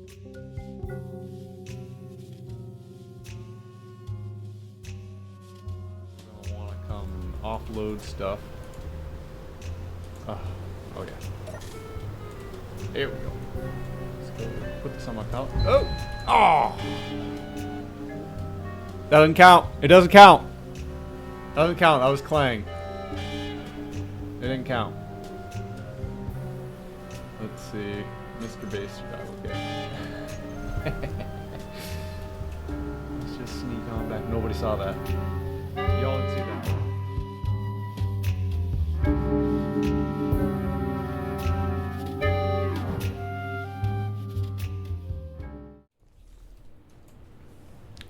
I want to come and offload stuff. Oh yeah. Here we go. Let's go put this on my pallet. Oh! Oh! That doesn't count. It doesn't count. Doesn't count. That was clang. It didn't count. Let's see. Mr. Base survival. Okay. Let's just sneak on back. Nobody saw that. Y'all didn't see that.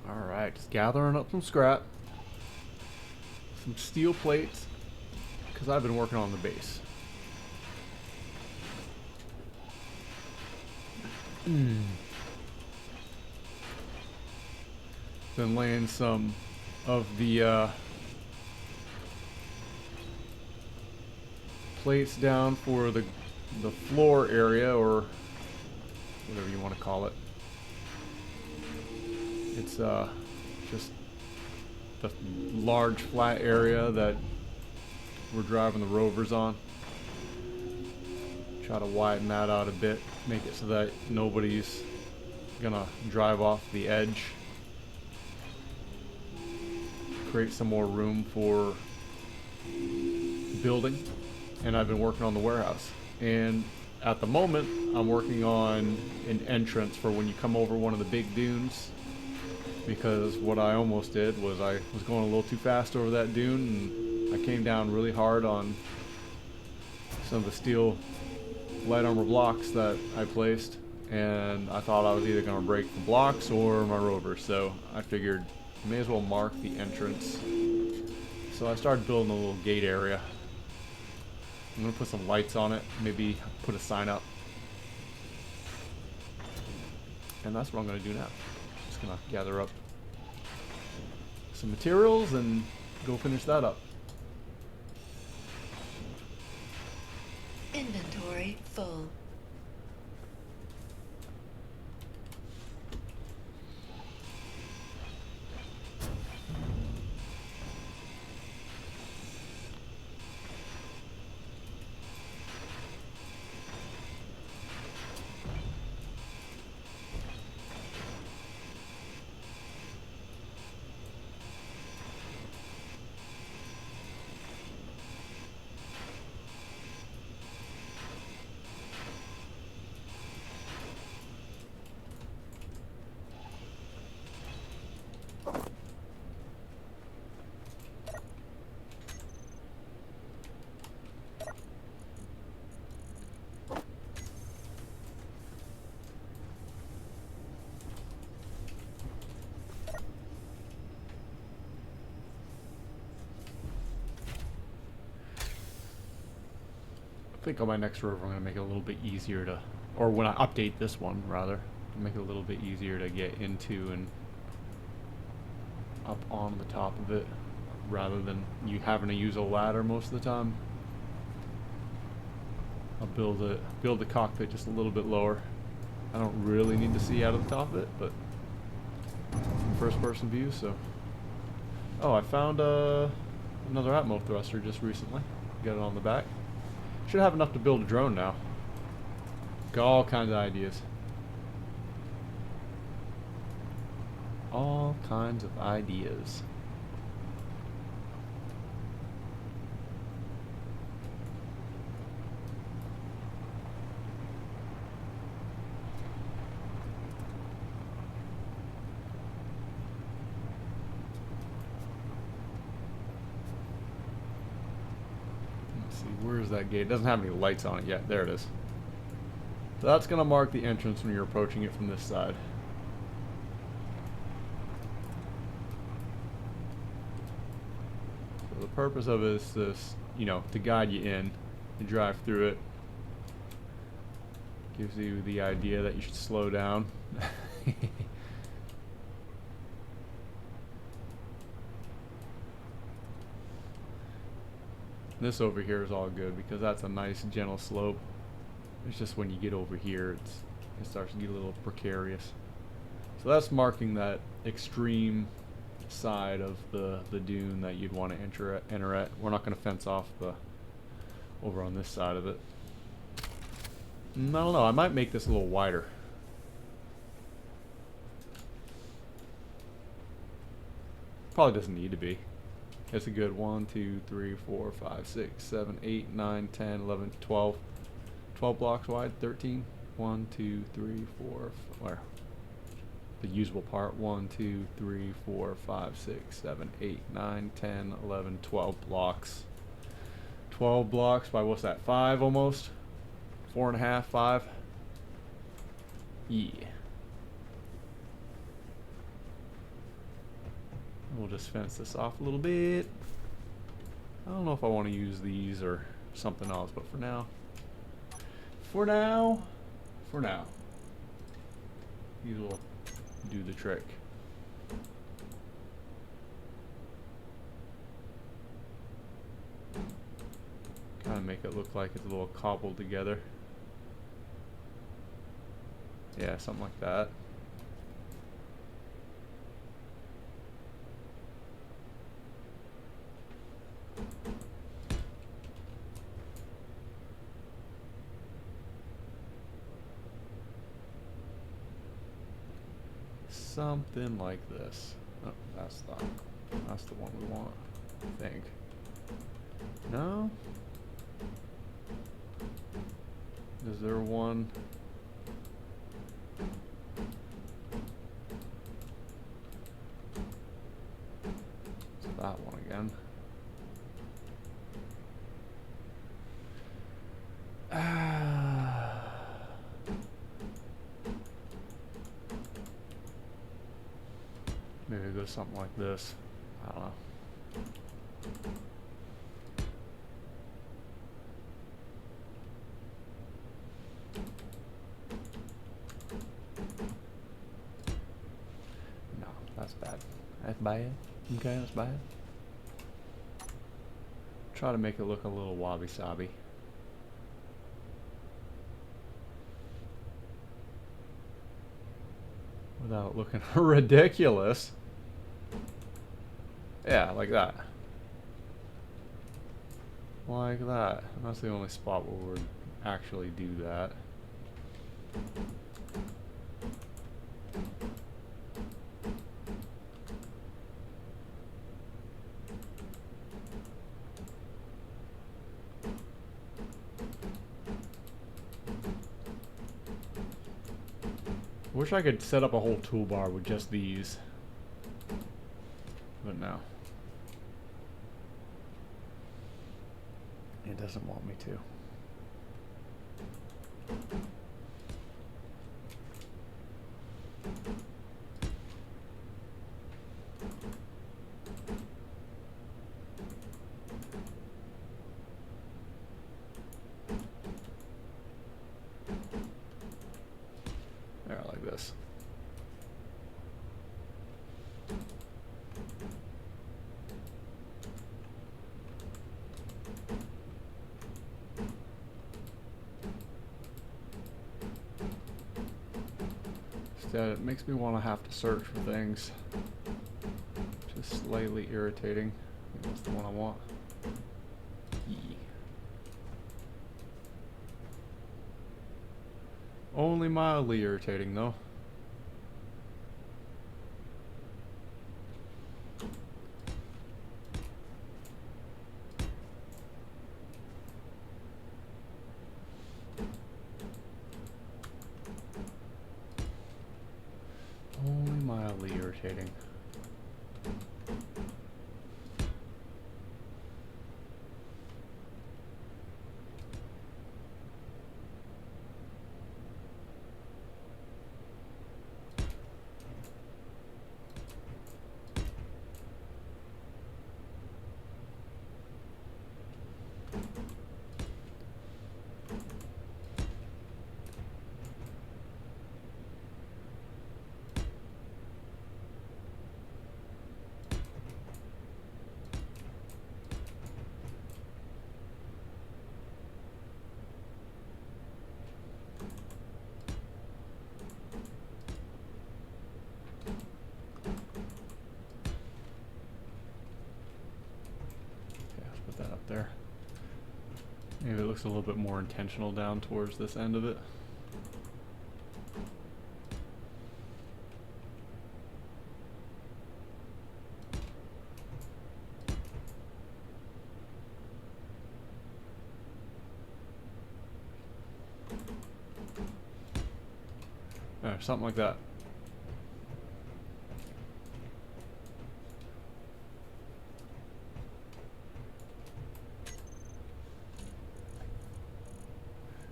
Alright, just gathering up some scrap. Some steel plates. Because I've been working on the base. Then laying some of the plates down for the floor area, or whatever you want to call it. It's just the large flat area that we're driving the rovers on. Try to widen that out a bit, make it so that nobody's gonna drive off the edge. Create some more room for building. And I've been working on the warehouse. And at the moment, I'm working on an entrance for when you come over one of the big dunes. Because what I almost did was I was going a little too fast over that dune, and I came down really hard on some of the steel light armor blocks that I placed, and I thought I was either going to break the blocks or my rover, so I figured I may as well mark the entrance. So I started building a little gate area. I'm going to put some lights on it, maybe put a sign up. And that's what I'm going to do now. Just going to gather up some materials and go finish that up. Inventory full. I think on my next rover I'm going to make it a little bit easier to, or when I update this one rather, make it a little bit easier to get into and up on the top of it rather than you having to use a ladder most of the time. I'll build the cockpit just a little bit lower. I don't really need to see out of the top of it, but first person view, so. Oh, I found another Atmo thruster just recently. Got it on the back. Should have enough to build a drone now. Got all kinds of ideas. All kinds of ideas. Where's that gate? It doesn't have any lights on it yet. There it is. So that's going to mark the entrance when you're approaching it from this side. So the purpose of it is this, you know, to guide you in. You drive through it. Gives you the idea that you should slow down. This over here is all good because that's a nice gentle slope. It's just when you get over here, it starts to get a little precarious. So that's marking that extreme side of the dune that you'd want to enter at. We're not going to fence off the over on this side of it. I don't know. I might make this a little wider. Probably doesn't need to be. It's a good 1, 2, 3, 4, 5, 6, 7, 8, 9, 10, 11, 12. 12 blocks wide, 13. 1, 2, 3, 4, where? The usable part. 1, 2, 3, 4, 5, 6, 7, 8, 9, 10, 11, 12 blocks. 12 blocks by what's that? 5 almost? 4.5, 5? Yeah. We'll just fence this off a little bit. I don't know if I want to use these or something else, but for now, these will do the trick. Kind of make it look like it's a little cobbled together. Yeah, something like that. Something like this. Oh, that's the one we want, I think. No? Is there one? It's that one again. Maybe go something like this. I don't know. No, that's bad. That's bad. Okay, that's bad. Try to make it look a little wabi-sabi. Without looking ridiculous. Yeah, like that. Like that. That's the only spot where we would actually do that. Wish I could set up a whole toolbar with just these. But no. It doesn't want me to. There, like this. Instead, it makes me want to have to search for things. Just slightly irritating. I think that's the one I want. Yeah. Only mildly irritating, though. Only mildly irritating. looks a little bit more intentional down towards this end of it. Something like that.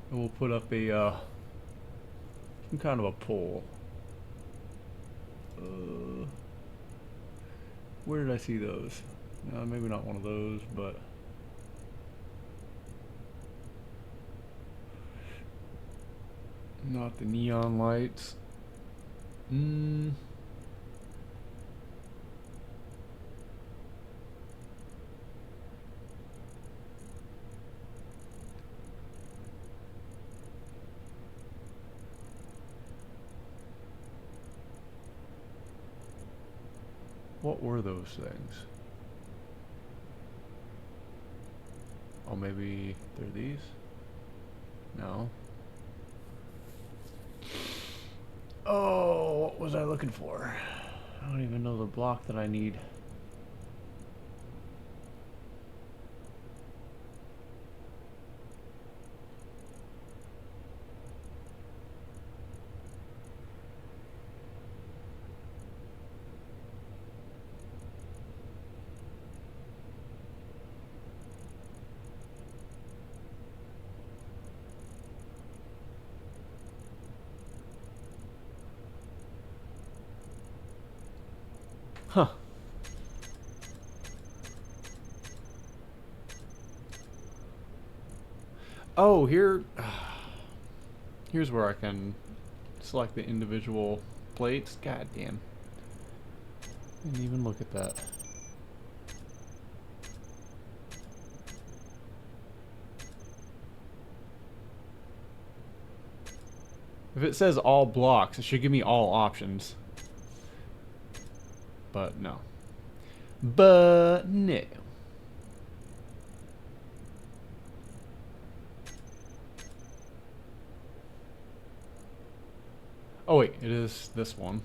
And we'll put up a some kind of a pole. Where did I see those? Maybe not one of those, but not the neon lights. What were those things? Oh, maybe they're these? No. Oh, what was I looking for? I don't even know the block that I need. Huh. Oh, here's where I can select the individual plates. God damn. Didn't even look at that. If it says all blocks, it should give me all options. But no. But no. Oh wait, it is this one.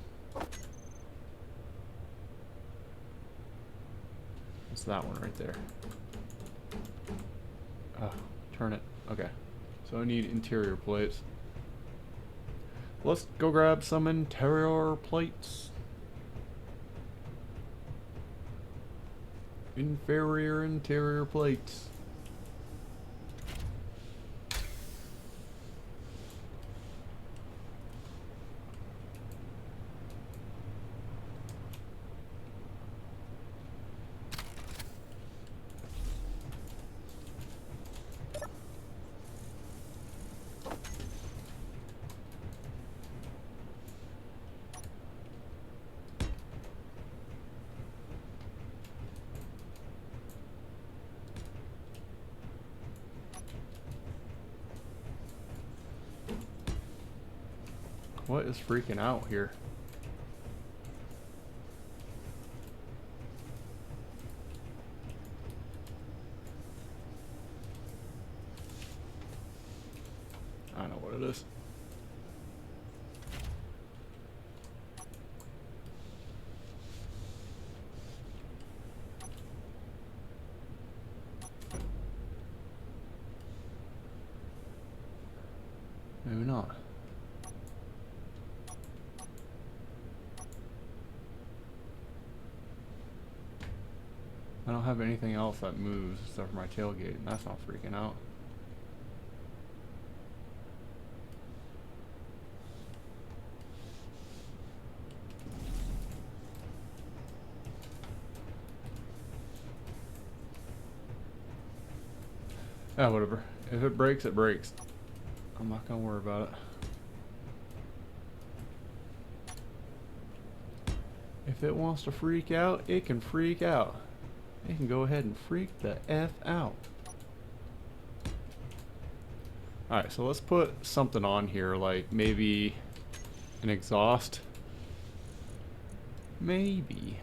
It's that one right there. Oh, turn it. Okay. So I need interior plates. Let's go grab some interior plates. Inferior interior plates. What is freaking out here? I know what it is. Maybe not. I don't have anything else that moves except for my tailgate, and that's not freaking out. Yeah, whatever. If it breaks, it breaks. I'm not gonna worry about it. If it wants to freak out, it can freak out. It can go ahead and freak the F out. Alright, so let's put something on here, like maybe an exhaust. Maybe.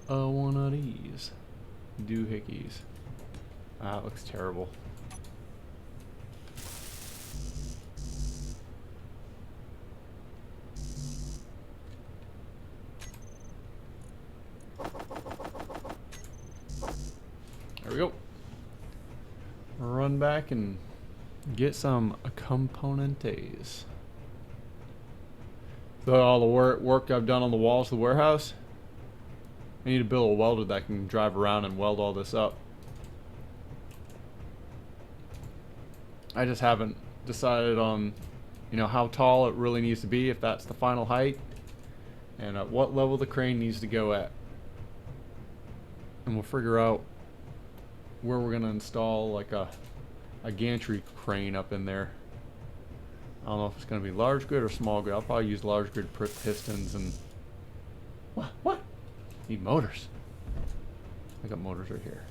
One of these doohickeys. Ah, it looks terrible. back and get some componentes. So all the work I've done on the walls of the warehouse, I need to build a welder that can drive around and weld all this up. I just haven't decided on, you know, how tall it really needs to be, if that's the final height, and at what level the crane needs to go at. And we'll figure out where we're gonna install like a gantry crane up in there. I don't know if it's gonna be large grid or small grid. I'll probably use large grid pistons and what? Need motors. I got motors right here.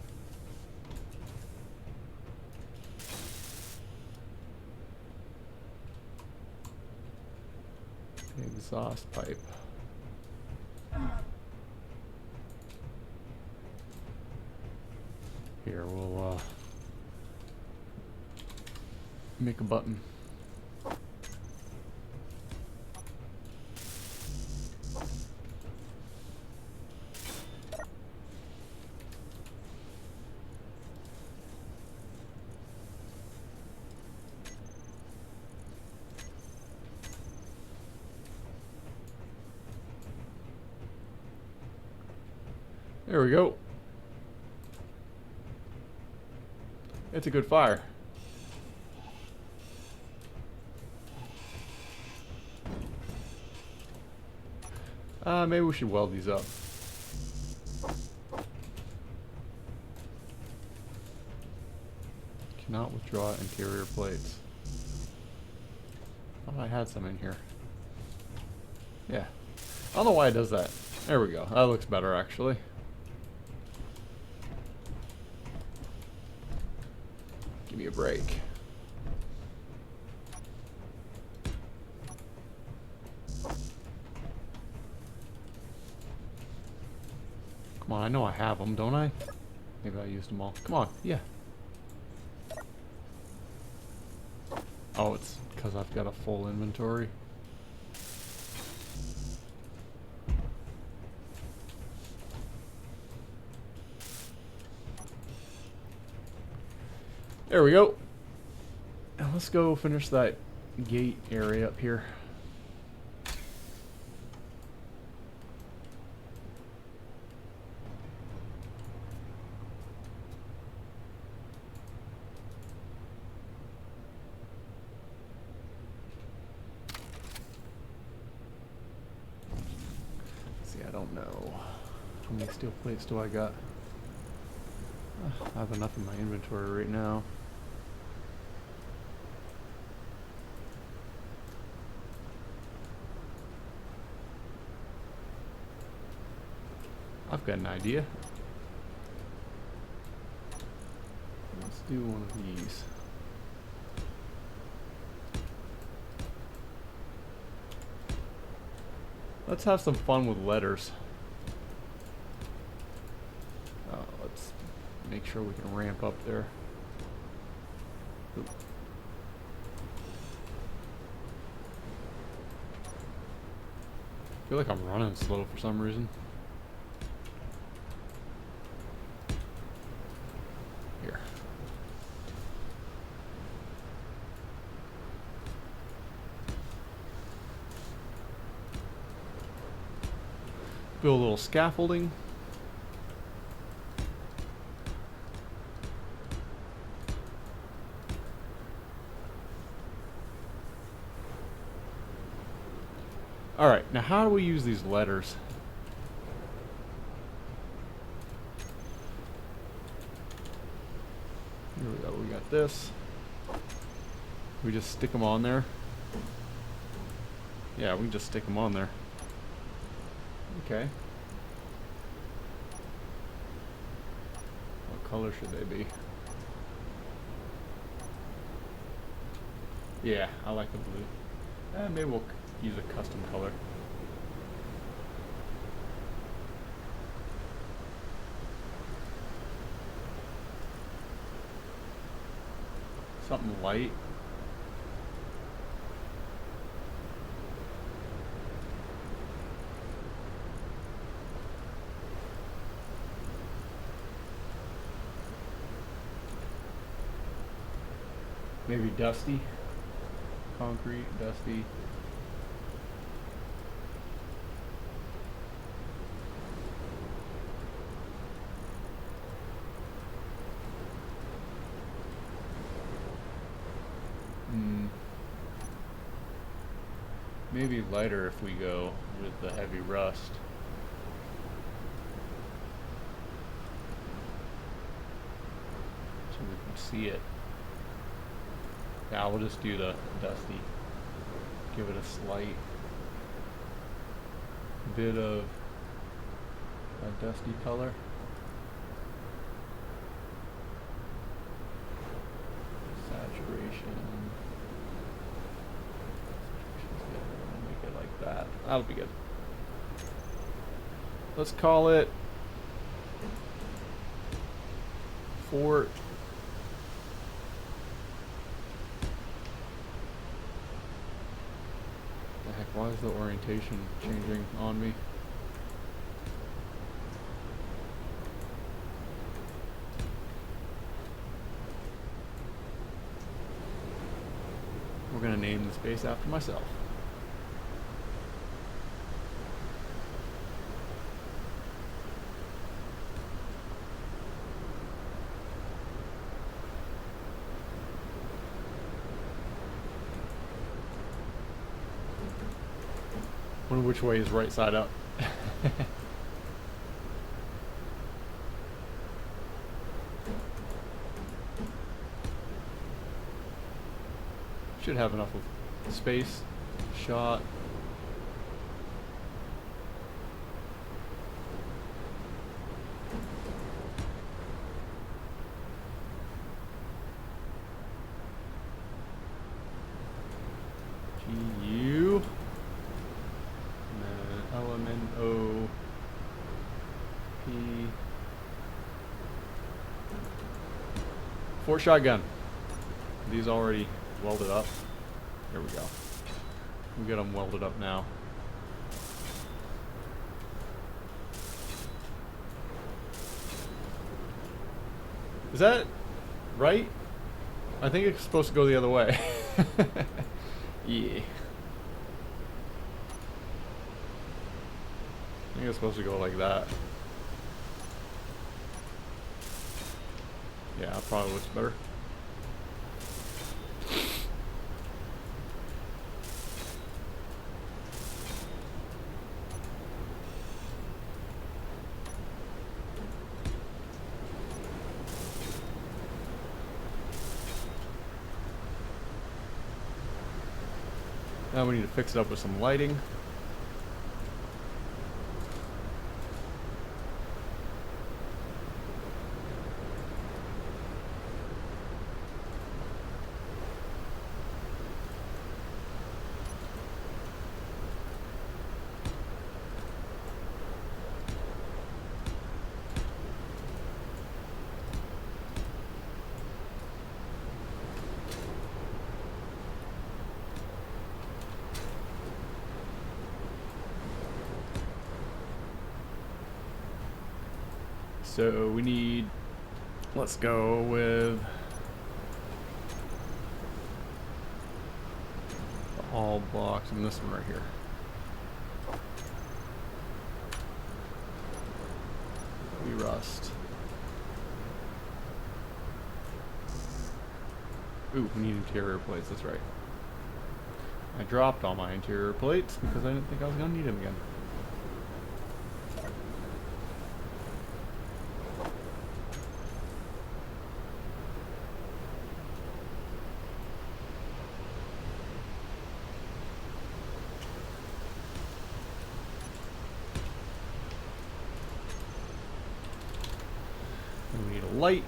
Exhaust pipe. Here, we'll make a button. There we go. It's a good fire. Maybe we should weld these up. Cannot withdraw interior plates. Oh, I had some in here. Yeah. I don't know why it does that. There we go. That looks better, actually. Give me a break. Come on, I know I have them, don't I? Maybe I used them all. Come on, yeah. Oh, it's because I've got a full inventory. There we go. Now let's go finish that gate area up here. See, I don't know. How many steel plates do I got? I have enough in my inventory right now. I've got an idea. Let's do one of these. Let's have some fun with letters. Let's make sure we can ramp up there. Oop. I feel like I'm running slow for some reason. Here. Build a little scaffolding. Alright, now how do we use these letters? Here we go, we got this. We just stick them on there. Yeah, we can just stick them on there. Okay. What color should they be? Yeah, I like the blue. Maybe we'll use a custom color. Something light. Maybe dusty. Concrete, dusty. Maybe lighter if we go with the heavy rust. So we can see it. Now we'll just do the dusty. Give it a slight bit of a dusty color. Saturation. Make it like that. That'll be good. Let's call it Fort Heck, why is the orientation changing on me? We're gonna name the space after myself. Wonder which way is right side up. Should have enough of space, shot. GU. LMNO. P. Fort Shotgun. These already welded up. There we go. We got them welded up now. Is that right? I think it's supposed to go the other way. Yeah. I think it's supposed to go like that. Yeah, probably looks better. Now we need to fix it up with some lighting. So we need, let's go with the all blocks and this one right here. We rust. Ooh, we need interior plates, that's right. I dropped all my interior plates because I didn't think I was gonna need them again. We need a light.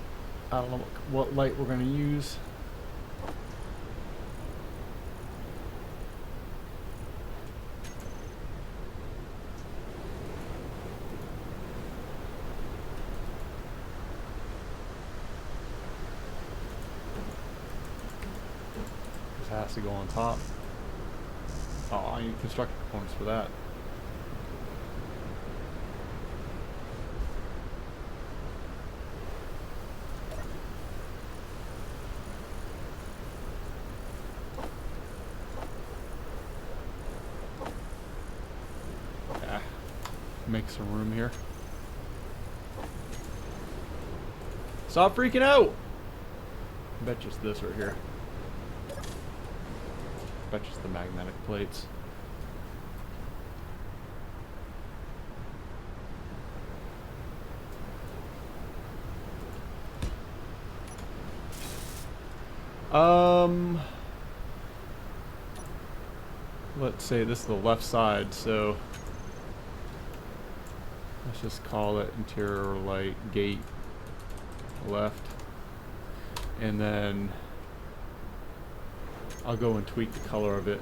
I don't know what light we're going to use. This has to go on top. Oh, I need construction components for that. Make some room here. Stop freaking out! I bet you it's this right here. I bet you it's the magnetic plates. Let's say this is the left side, so let's just call it interior light gate left. And then I'll go and tweak the color of it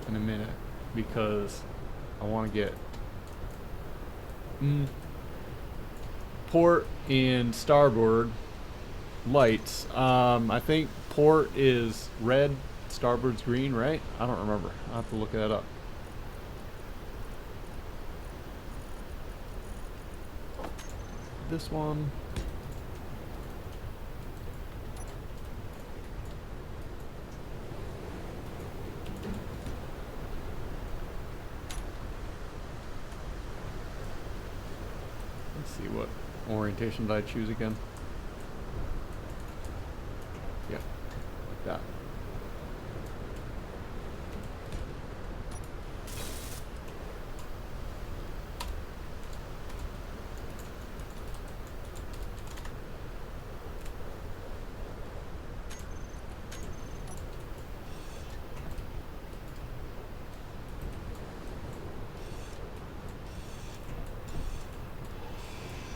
in a minute because I want to get port and starboard lights. I think port is red, starboard's green, right? I don't remember. I'll have to look that up. This one. Let's see, what orientation did I choose again? Yeah, like that.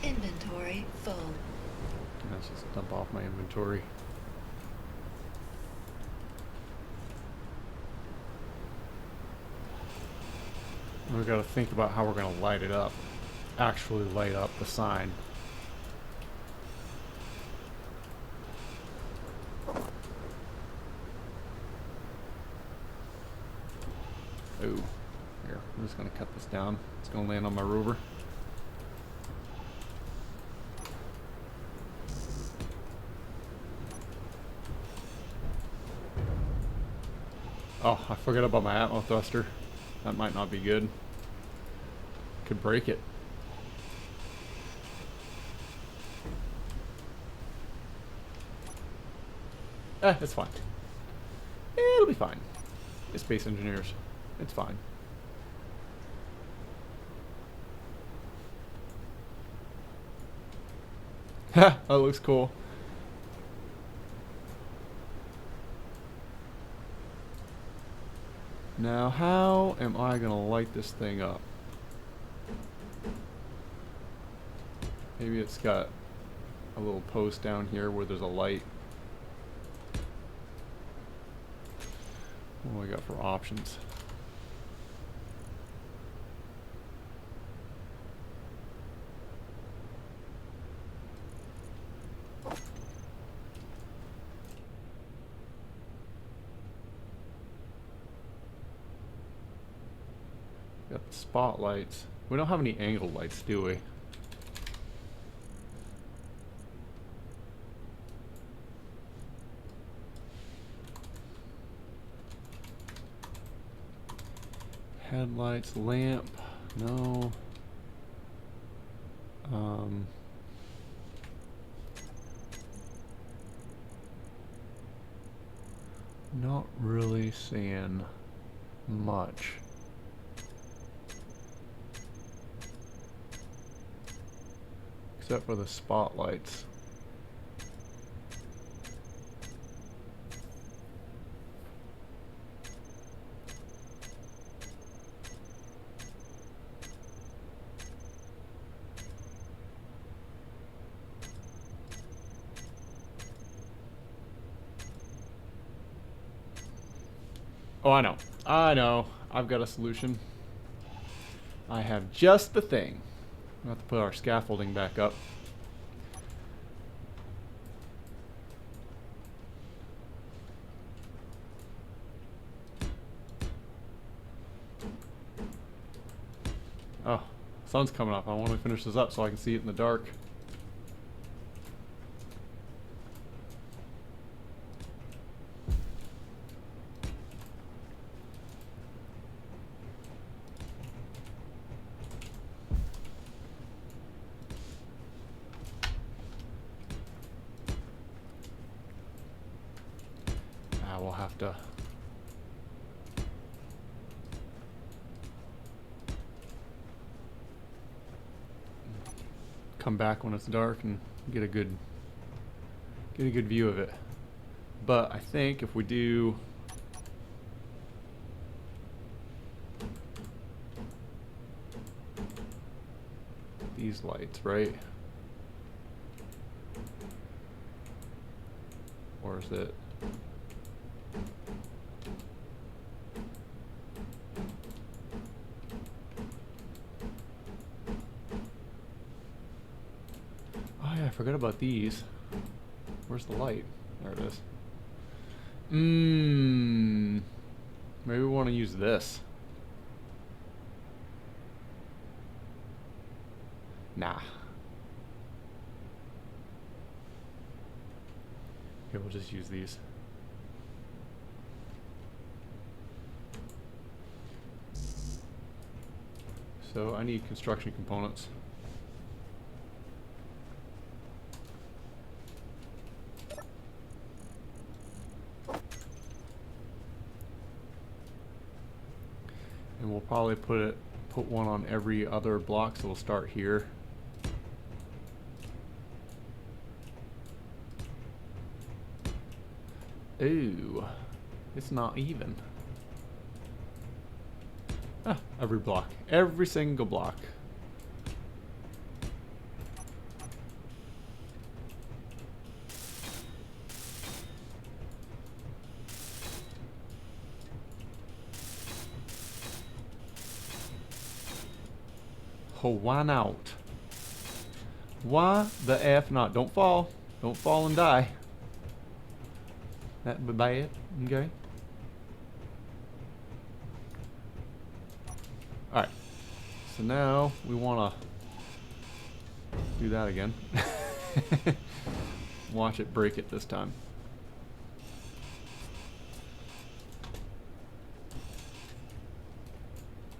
Inventory full. Let's just dump off my inventory. We've got to think about how we're going to light it up. Actually light up the sign. Oh, here. I'm just going to cut this down. It's going to land on my rover. Oh, I forgot about my atmo thruster. That might not be good. Could break it. It's fine. It'll be fine. It's space engineers. It's fine. Ha! That looks cool. Now, how am I gonna light this thing up? Maybe it's got a little post down here where there's a light. What do we got for options? Got the spotlights. We don't have any angle lights, do we? Headlights, lamp, no. Not really seeing much. Except for the spotlights. Oh, I know. I know. I've got a solution. I have just the thing. We have to put our scaffolding back up. Oh, sun's coming up. I want to finish this up so I can see it in the dark. have to come back when it's dark and get a good view of it. But I think if we do these lights, right? Or is it? Oh yeah, I forgot about these. Where's the light? There it is. Maybe we want to use this. Nah. Okay, we'll just use these. So I need construction components. And we'll probably put one on every other block, so we'll start here. Ooh, it's not even. Ah, every block. Every single block. Oh, why not? Why the F not? Don't fall. Don't fall and die. That'd be bad. Okay. Alright. So now we want to do that again. Watch it break it this time.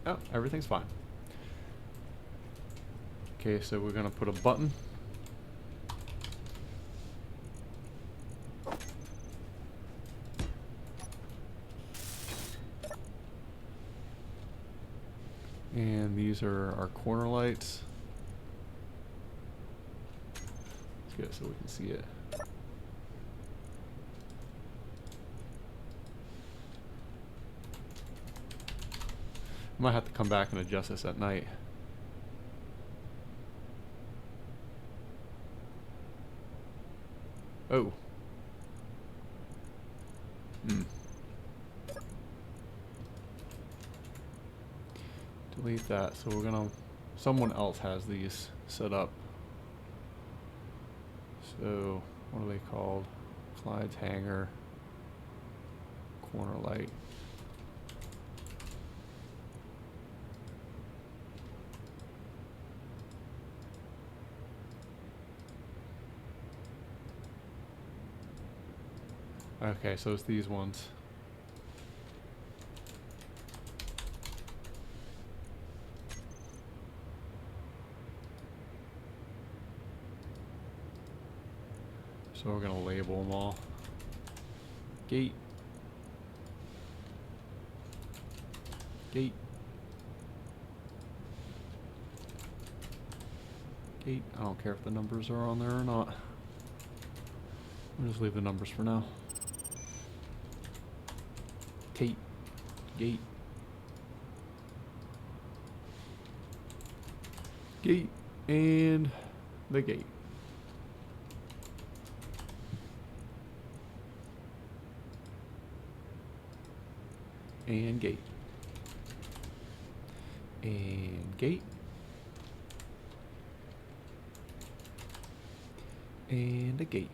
Oh, everything's fine. Okay, so we're going to put a button. And these are our corner lights. Let's get it so we can see it. Might have to come back and adjust this at night. Oh. Delete that. So we're gonna. Someone else has these set up. So what are they called? Clyde's hanger. Corner light. Okay, so it's these ones. So we're gonna label them all. Gate. Gate. Gate. I don't care if the numbers are on there or not. We'll just leave the numbers for now. Gate. Gate. Gate. And the gate. And gate. And gate. And a gate.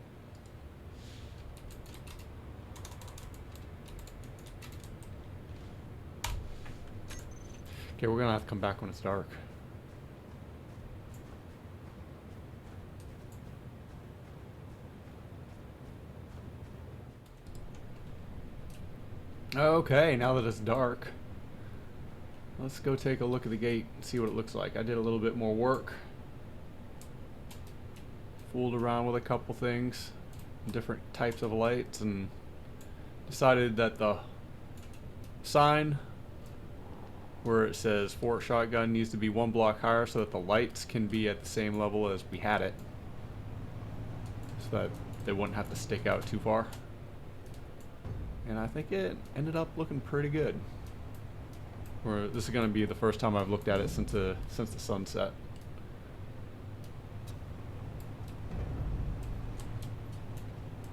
Okay, we're gonna have to come back when it's dark. Okay, now that it's dark, let's go take a look at the gate and see what it looks like. I did a little bit more work. Fooled around with a couple things, different types of lights, and decided that the sign where it says Fort Shotgun needs to be 1 block higher so that the lights can be at the same level as we had it, so that they wouldn't have to stick out too far. And I think it ended up looking pretty good. This is going to be the first time I've looked at it since the sunset.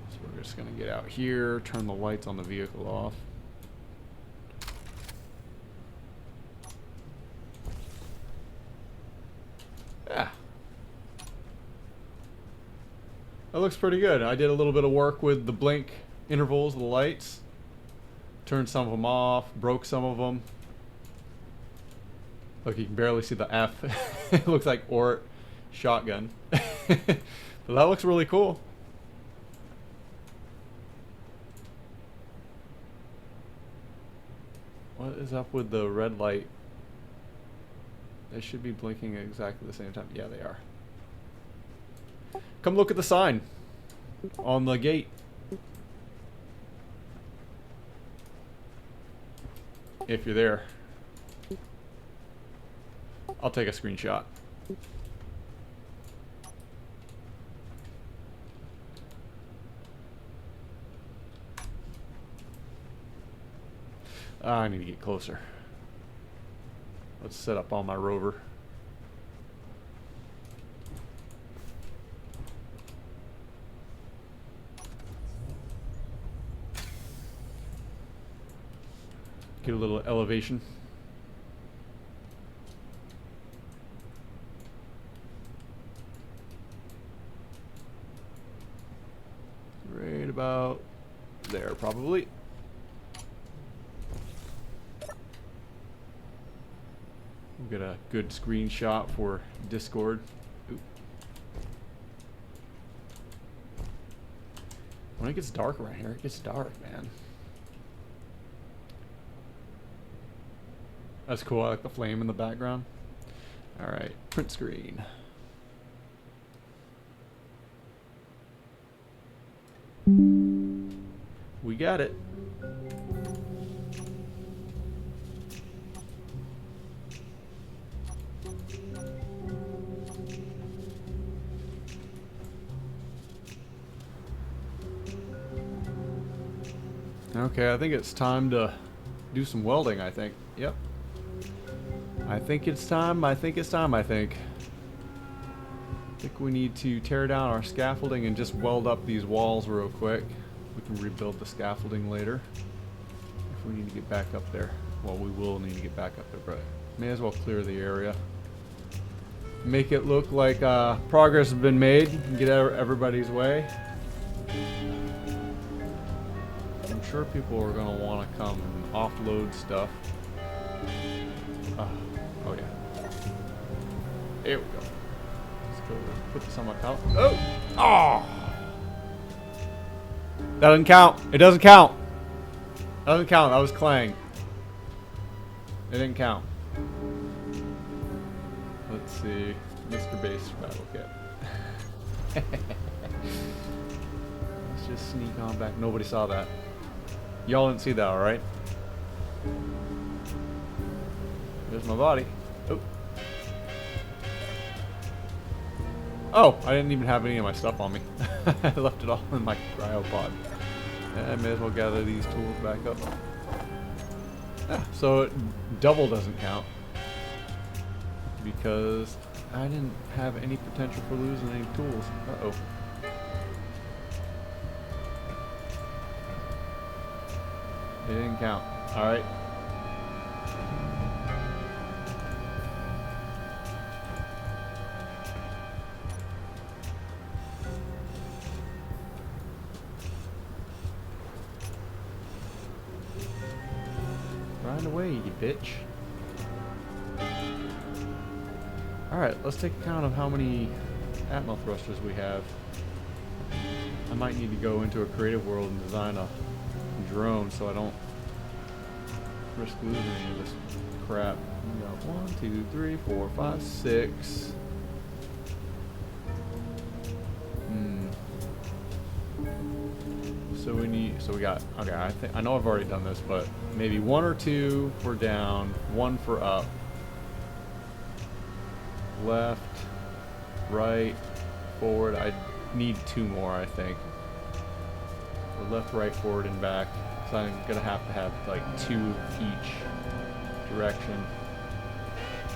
So we're just going to get out here, turn the lights on the vehicle off. Yeah. That looks pretty good. I did a little bit of work with the blink intervals of the lights. Turned some of them off, broke some of them. Look, you can barely see the F. It looks like Ort Shotgun. But that looks really cool. What is up with the red light? They should be blinking at exactly the same time. Yeah, they are. Come look at the sign on the gate. If you're there. I'll take a screenshot. I need to get closer. Let's set up on my rover. Get a little elevation. Right about there, probably. We'll get a good screenshot for Discord. Oop. When it gets dark around here, it gets dark, man. That's cool. I like the flame in the background. All right, print screen. We got it. Okay, I think it's time to do some welding, I think. Yep. I think it's time. I think we need to tear down our scaffolding and just weld up these walls real quick. We can rebuild the scaffolding later if we need to get back up there. Well, we will need to get back up there, but may as well clear the area. Make it look like progress has been made and get everybody's way. I'm sure people are going to want to come and offload stuff. Oh yeah. There we go. Let's go put this on my pallet. Oh! Oh! That doesn't count. It doesn't count. That doesn't count. That was clang. It didn't count. Let's see. Mr. Base Battle Kit. Let's just sneak on back. Nobody saw that. Y'all didn't see that, alright? There's my body. Oh. Oh, I didn't even have any of my stuff on me. I left it all in my cryopod. I may as well gather these tools back up. Ah, so double doesn't count. Because I didn't have any potential for losing any tools. Uh-oh. It didn't count. Alright. Grind away, you bitch. Alright, let's take account of how many Atmo thrusters we have. I might need to go into a creative world and design a drone so I don't risk losing any of this crap. We got 1, 2, 3, 4, 5, 6. So we got, okay, I know I've already done this, but maybe 1 or 2 for down, 1 for up. Left, right, forward. I need 2 more, I think. Or left, right, forward, and back. So I'm gonna have to have like 2 each direction.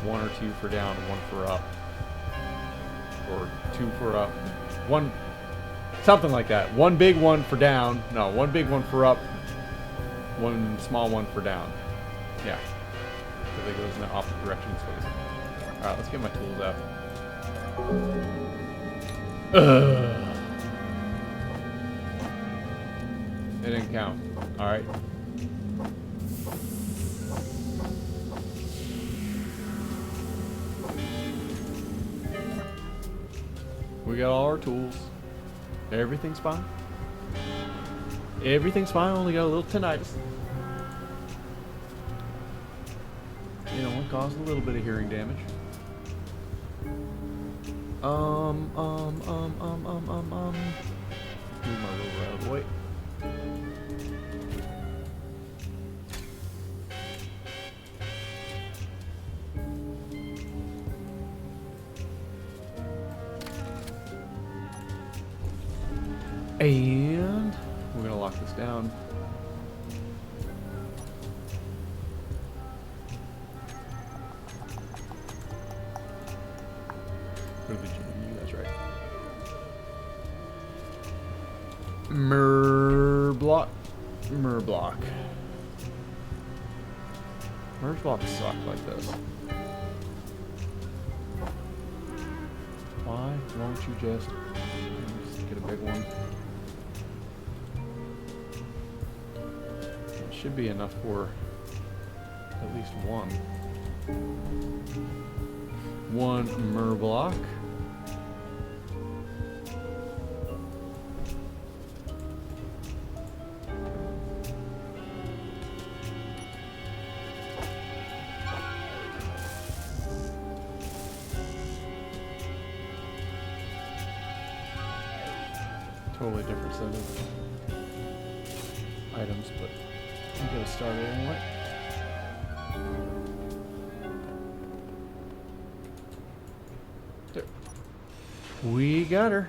1 or 2 for down, and 1 for up. Or 2 for up. 1, something like that. 1 big one for down. No, 1 big one for up. 1 small one for down. Yeah. Because it goes in the opposite directions. Alright, let's get my tools out. It didn't count. Alright. We got all our tools. Everything's fine. Everything's fine, only got a little tinnitus. You know, it caused a little bit of hearing damage. Move my rover out of the way. And we're gonna lock this down. Go to the gym, that's right. Merge block. Merge blocks suck like this. Why won't you just get a big one? It should be enough for at least one. One mer block. Totally different set of items, but I'm gonna start it anyway. There. We got her.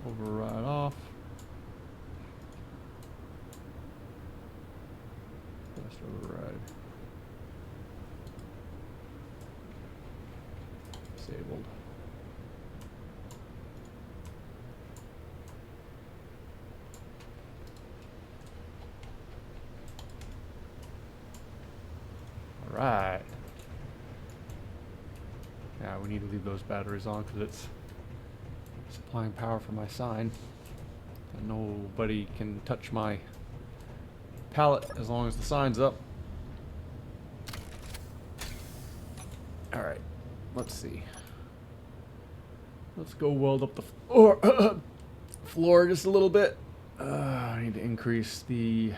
Override off. Best override. Disabled. Right. Yeah, we need to leave those batteries on because it's supplying power for my sign. And nobody can touch my pallet as long as the sign's up. Alright, let's see. Let's go weld up the floor just a little bit. I need to increase the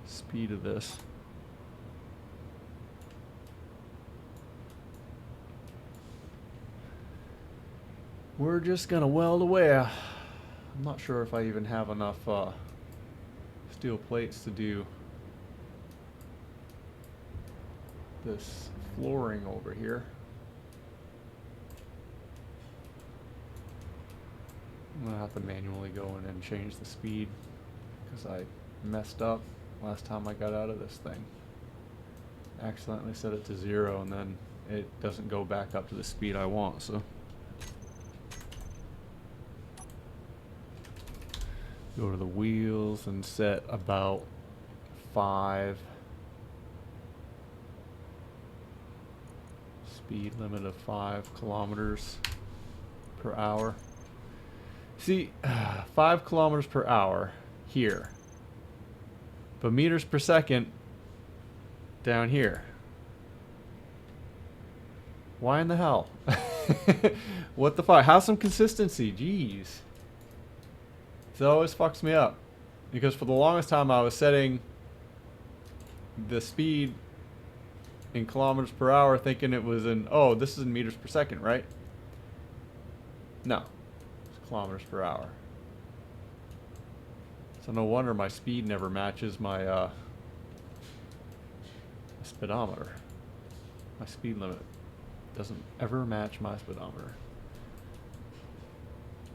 speed of this. We're just gonna weld away. I'm not sure if I even have enough steel plates to do this flooring over here. I'm gonna have to manually go in and change the speed because I messed up last time I got out of this thing. Accidentally set it to 0 and then it doesn't go back up to the speed I want, so. Go to the wheels and set about 5. Speed limit of 5 kilometers per hour. See, 5 kilometers per hour here. But meters per second down here. Why in the hell? What the fuck? Have some consistency, jeez. It always fucks me up because for the longest time I was setting the speed in kilometers per hour thinking it was in, oh, this is in meters per second, right? No, kilometers per hour. So no wonder my speed never matches my speedometer. My speed limit doesn't ever match my speedometer.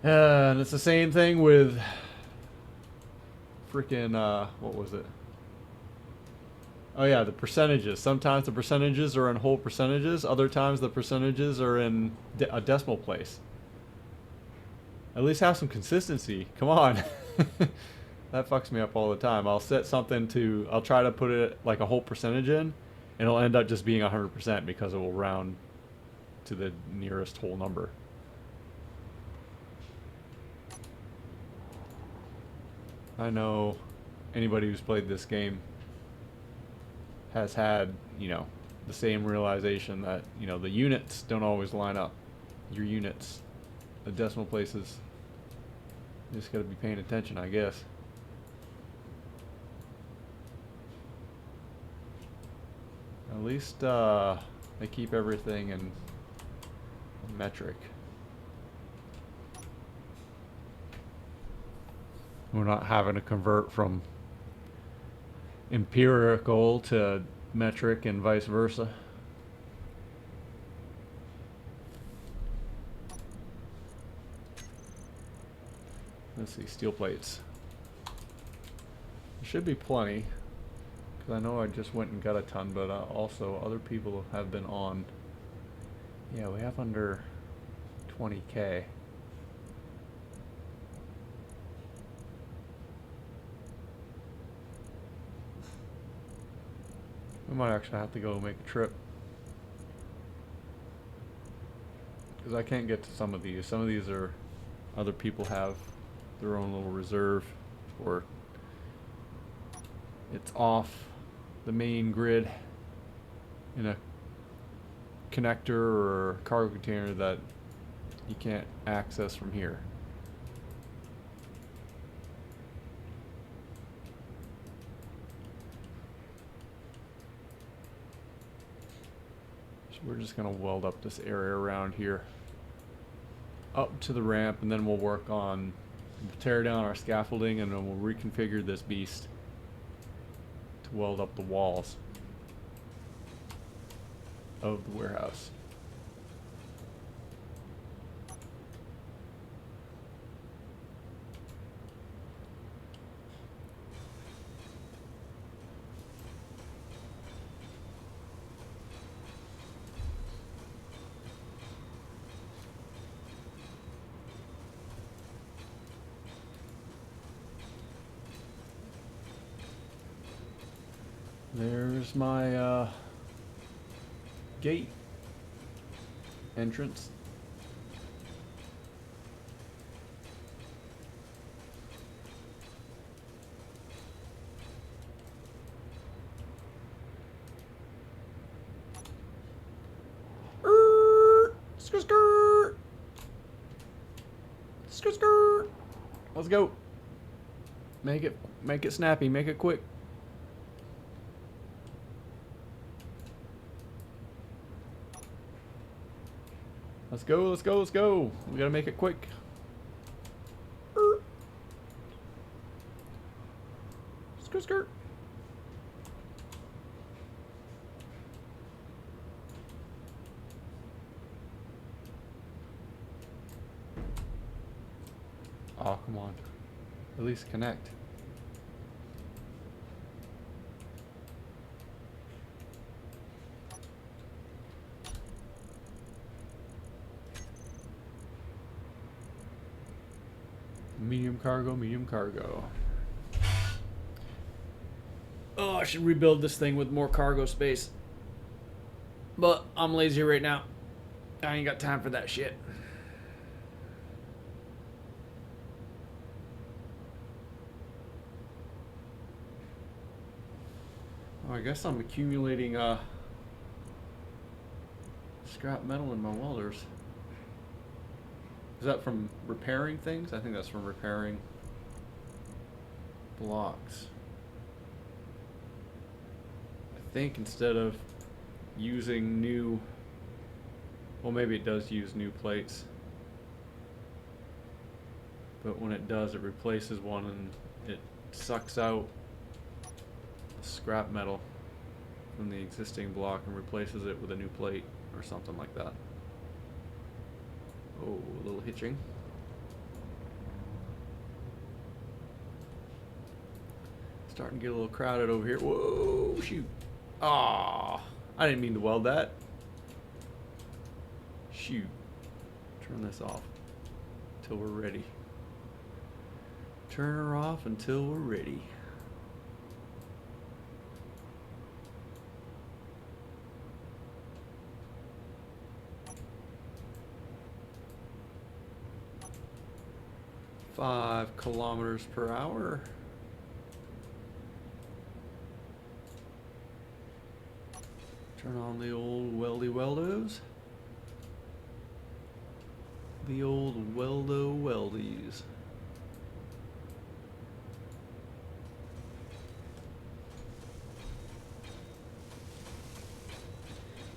And it's the same thing with freaking, what was it? Oh yeah, the percentages. Sometimes the percentages are in whole percentages. Other times the percentages are in a decimal place. At least have some consistency. Come on. That fucks me up all the time. I'll set something to, I'll try to put it like a whole percentage in, and it'll end up just being 100% because it will round to the nearest whole number. I know anybody who's played this game has had, you know, the same realization that, you know, the units don't always line up. Your units, the decimal places, you just gotta be paying attention, I guess. At least they keep everything in metric. We're not having to convert from empirical to metric and vice versa. Let's see, steel plates. There should be plenty, because I know I just went and got a ton, but also other people have been on. Yeah, we have under 20K. We might actually have to go make a trip, because I can't get to some of these. Some of these are, other people have their own little reserve, or it's off the main grid in a connector or cargo container that you can't access from here. So we're just gonna weld up this area around here up to the ramp, and then we'll work on, we'll tear down our scaffolding, and then we'll reconfigure this beast to weld up the walls of the warehouse. There's my gate entrance. Skirt, skirt. Skirt, skirt. Let's go. Make it snappy, make it quick. Let's go, let's go, let's go. We gotta make it quick. Skirt, skirt. Oh, come on. At least connect. Medium cargo, medium cargo. Oh, I should rebuild this thing with more cargo space. But I'm lazy right now. I ain't got time for that shit. Oh, I guess I'm accumulating scrap metal in my welders. Is that from repairing things? I think that's from repairing blocks. I think instead of using new, well, maybe it does use new plates. but when it does, it replaces one and it sucks out the scrap metal from the existing block and replaces it with a new plate or something like that. Oh, a little hitching. Starting to get a little crowded over here. Whoa, shoot. Ah, I didn't mean to weld that. Shoot. Turn this off until we're ready. Turn her off until we're ready. Five kilometers per hour. Turn on the old weldy weldos. The old weldo weldies.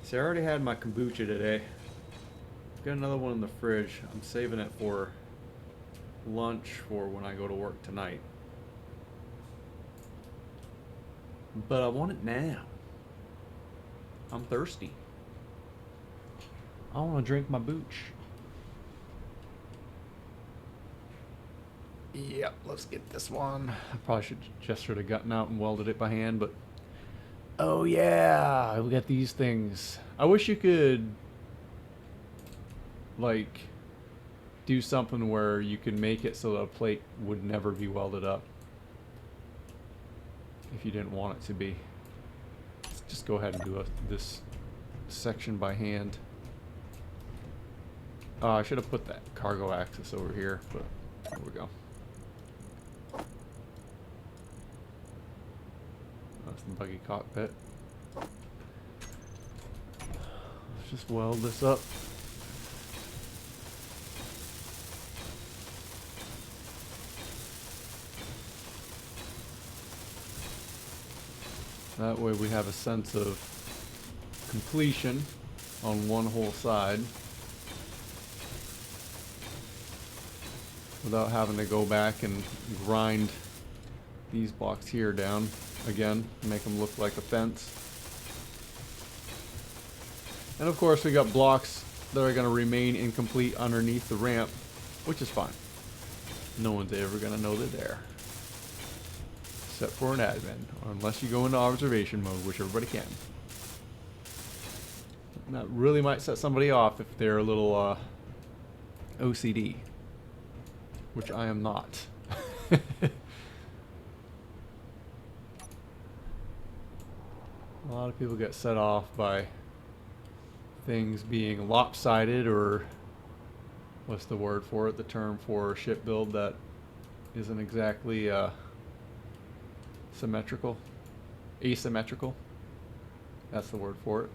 See, I already had my kombucha today. Got another one in the fridge. I'm saving it for lunch for when I go to work tonight. But I want it now. I'm thirsty. I want to drink my booch. Yep, let's get this one. I probably should have gotten out and welded it by hand, but oh yeah, we got these things. I wish you could like do something where you can make it so that a plate would never be welded up if you didn't want it to be. Let's just go ahead and do this section by hand. I should have put that cargo axis over here, but there we go. That's the buggy cockpit. Let's just weld this up. That way we have a sense of completion on one whole side without having to go back and grind these blocks here down again, make them look like a fence. And of course we got blocks that are going to remain incomplete underneath the ramp, which is fine. No one's ever going to know they're there. Except for an admin, or unless you go into observation mode, which everybody can. And that really might set somebody off if they're a little OCD, which I am not. A lot of people get set off by things being lopsided, or what's the word for it? The term for ship build that isn't exactly symmetrical, asymmetrical. That's the word for it.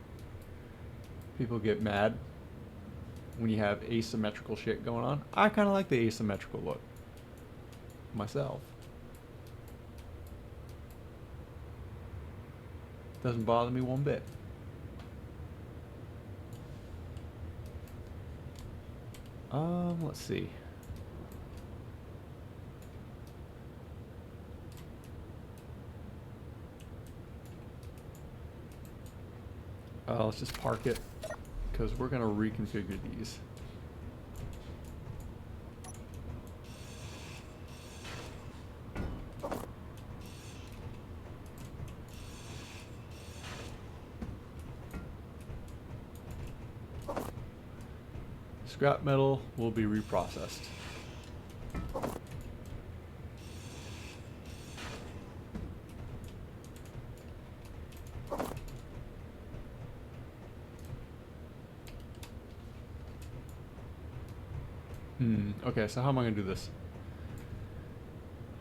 People get mad when you have asymmetrical shit going on. I kind of like the asymmetrical look myself. Doesn't bother me one bit. Let's see. Let's just park it, because we're going to reconfigure these. Scrap metal will be reprocessed. Okay, so how am I going to do this?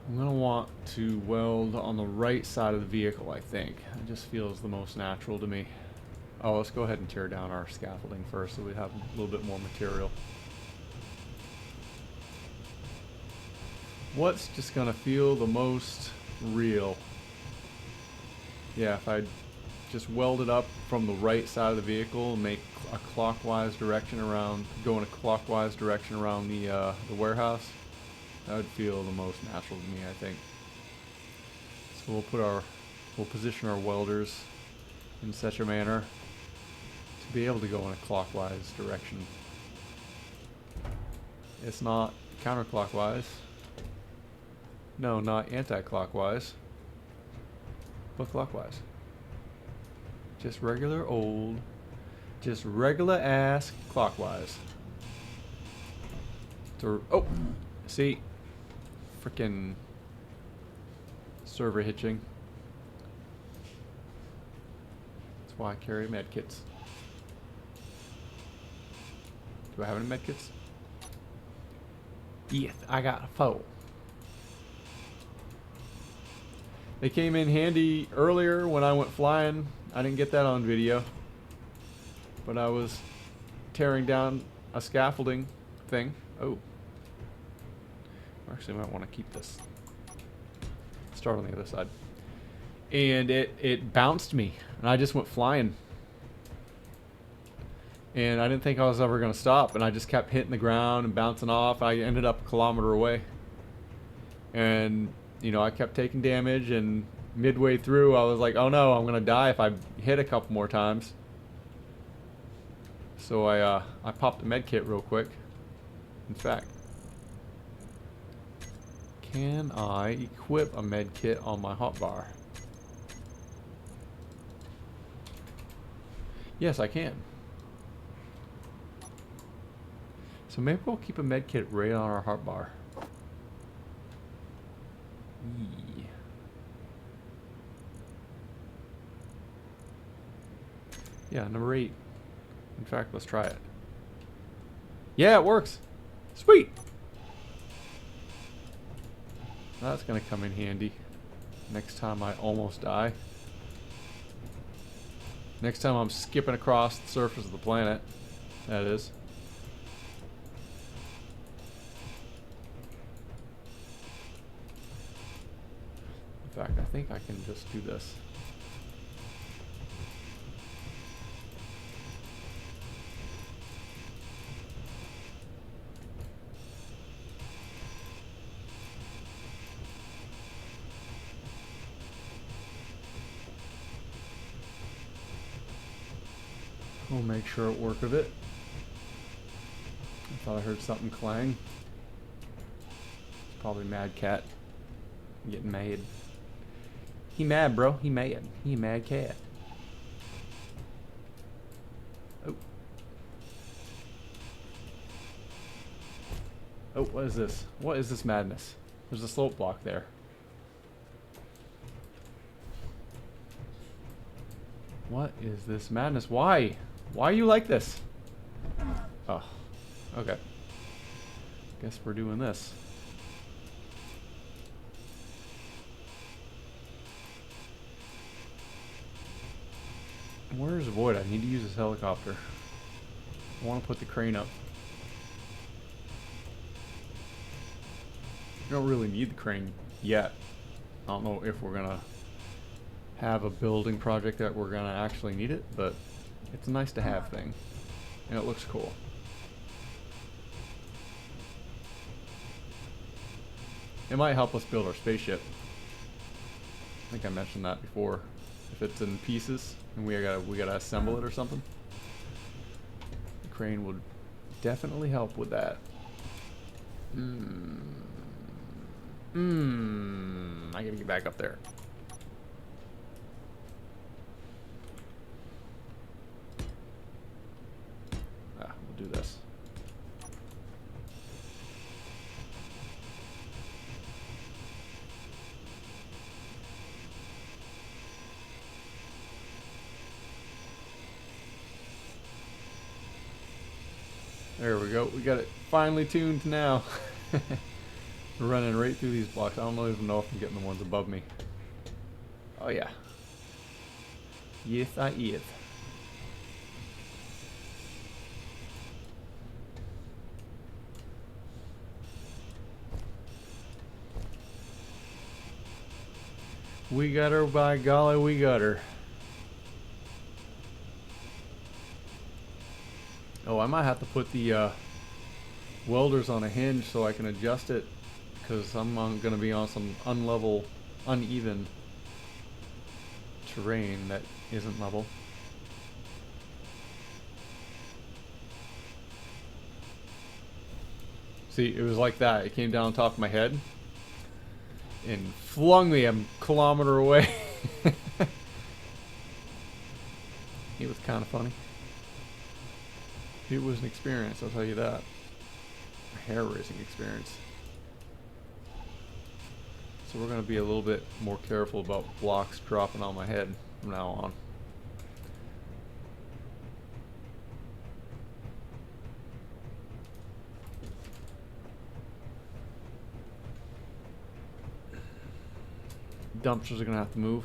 I'm going to want to weld on the right side of the vehicle, I think. It just feels the most natural to me. Oh, let's go ahead and tear down our scaffolding first so we have a little bit more material. What's just going to feel the most real? Yeah, if I just weld it up from the right side of the vehicle and make a clockwise direction around, go in a clockwise direction around the warehouse, That would feel the most natural to me, I think. So we'll position our welders in such a manner to be able to go in a clockwise direction. It's not counterclockwise. No, not anti-clockwise, but clockwise. Just regular ass clockwise. Oh, see, freaking server hitching. That's why I carry medkits. Do I have any medkits? Yes, I got a 4. They came in handy earlier when I went flying. I didn't get that on video, but I was tearing down a scaffolding thing. Oh, actually, I might want to keep this. Start on the other side. And it bounced me, and I just went flying. And I didn't think I was ever going to stop, and I just kept hitting the ground and bouncing off. I ended up a kilometer away. And, you know, I kept taking damage, and midway through, I was like, oh no, I'm going to die if I hit a couple more times. So I popped a med kit real quick. In fact, can I equip a med kit on my hotbar? Yes, I can. So maybe we'll keep a med kit right on our hotbar. Yeah, number 8. In fact, let's try it. Yeah, it works. Sweet. That's gonna come in handy next time I almost die. Next time I'm skipping across the surface of the planet, that is. In fact, I think I can just do this. We'll make short work of it. I thought I heard something clang. It's probably Mad Cat getting mad. He mad, bro. He mad. He a mad cat. Oh. Oh, what is this? What is this madness? There's a slope block there. What is this madness? Why? Why are you like this? Oh, okay. Guess we're doing this. Where's Void? I need to use this helicopter. I want to put the crane up. We don't really need the crane yet. I don't know if we're gonna have a building project that we're gonna actually need it, but it's a nice to have thing, and it looks cool. It might help us build our spaceship. I think I mentioned that before. If it's in pieces and we gotta assemble it or something, the crane would definitely help with that. I gotta get back up there. We'll do this. There we go. We got it finally tuned now. We're running right through these blocks. I don't even know if I'm getting the ones above me. Oh yeah. Yes, I is. We got her, by golly, we got her. Oh, I might have to put the welders on a hinge so I can adjust it because I'm going to be on some uneven terrain that isn't level. See, it was like that. It came down on top of my head and flung me a kilometer away. It was kind of funny. It was an experience, I'll tell you that. A hair-raising experience. So we're going to be a little bit more careful about blocks dropping on my head from now on. Dumpsters are going to have to move.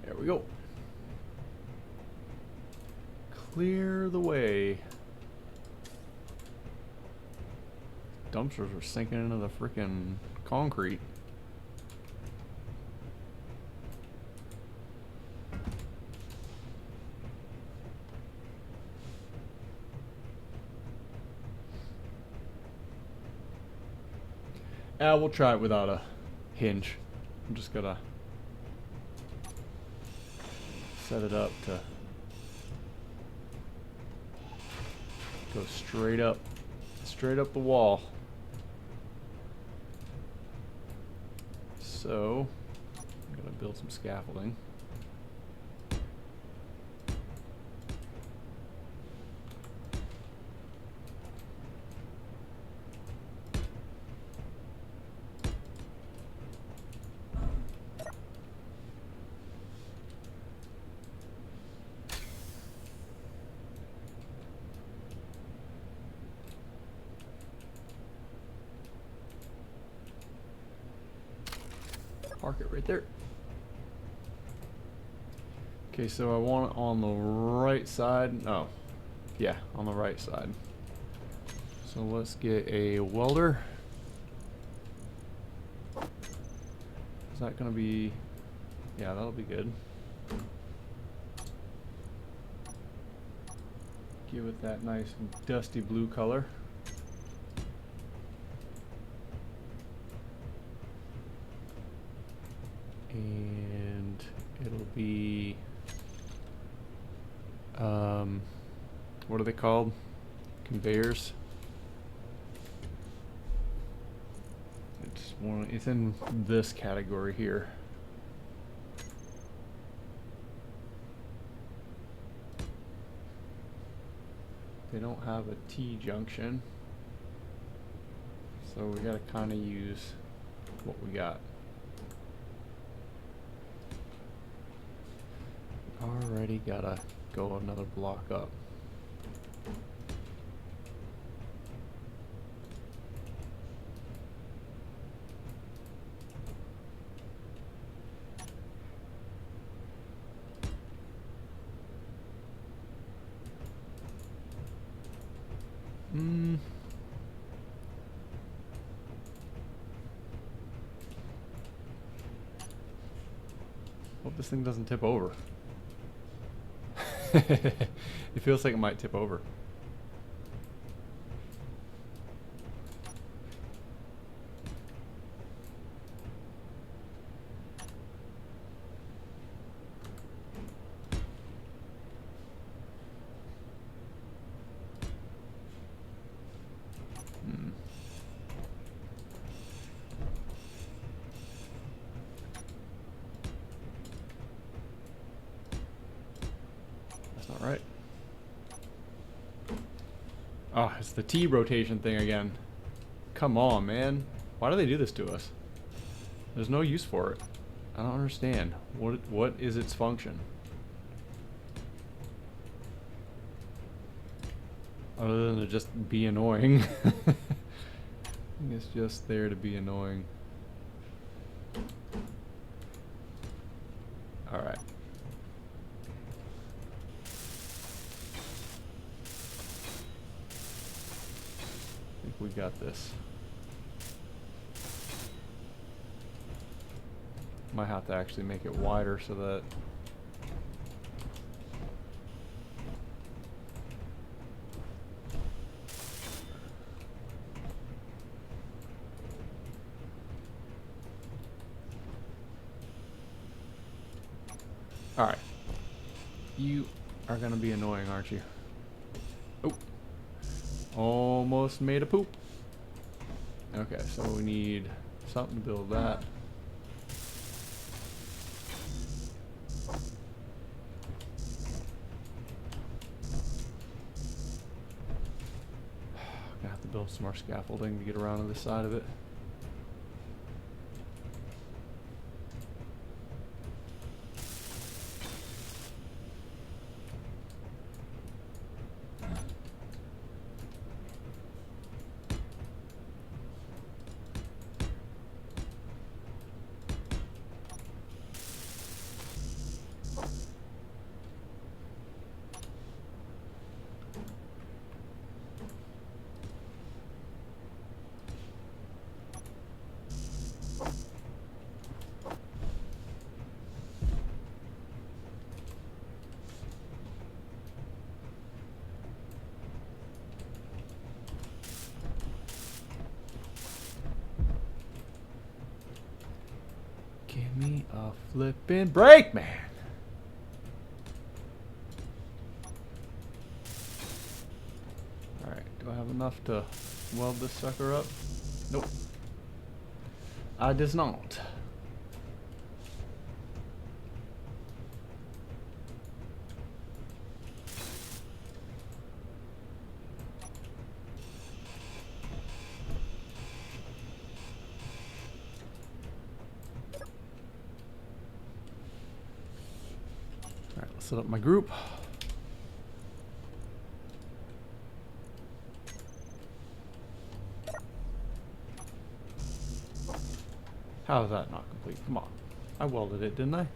There we go. Clear the way. Dumpsters are sinking into the freaking concrete. We'll try it without a hinge. I'm just gonna set it up to go straight up the wall. So I'm gonna build some scaffolding. Park it right there. Okay, so I want it on the right side. Oh, yeah, on the right side. So let's get a welder. Is that gonna be? Yeah, that'll be good. Give it that nice dusty blue color. And it'll be what are they called? Conveyors. It's in this category here. They don't have a T junction, so we gotta kind of use what we got. Already gotta go another block up. Hope this thing doesn't tip over. It feels like it might tip over. That's not right. Oh, it's the T rotation thing again. Come on, man. Why do they do this to us? There's no use for it. I don't understand. What is its function? Other than to just be annoying. It's just there to be annoying. Alright. I think we got this. Might have to actually make it wider so that alright. You are gonna be annoying, aren't you? Oh. Almost made a poop. Okay, so we need something to build that. Gonna have to build some more scaffolding to get around to this side of it. Give me a flippin' break, man. Alright, do I have enough to weld this sucker up? Nope. I does not. Alright, let's set up my group. How is that not complete? Come on. I welded it, didn't I?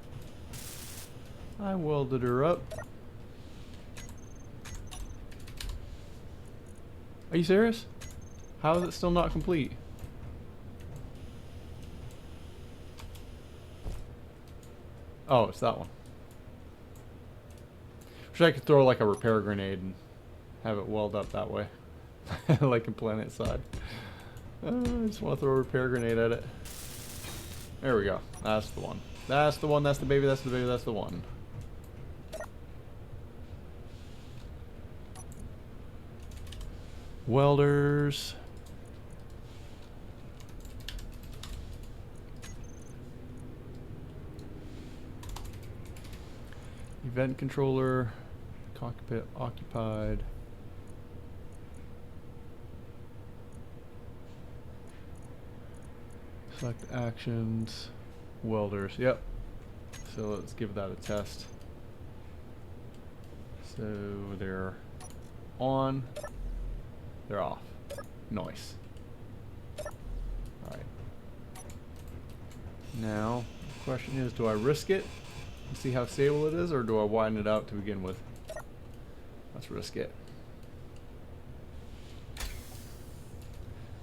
I welded her up. Are you serious? How is it still not complete? Oh, it's that one. Wish I could throw like a repair grenade and have it weld up that way. Like in Planet Side. I just want to throw a repair grenade at it. There we go. That's the one. That's the one. That's the baby. That's the baby. That's the one. Welders. Event controller. Cockpit occupied. Select actions, welders, yep. So let's give that a test. So they're on, they're off. Nice. Alright. Now, the question is, do I risk it and see how stable it is, or do I widen it out to begin with? Let's risk it.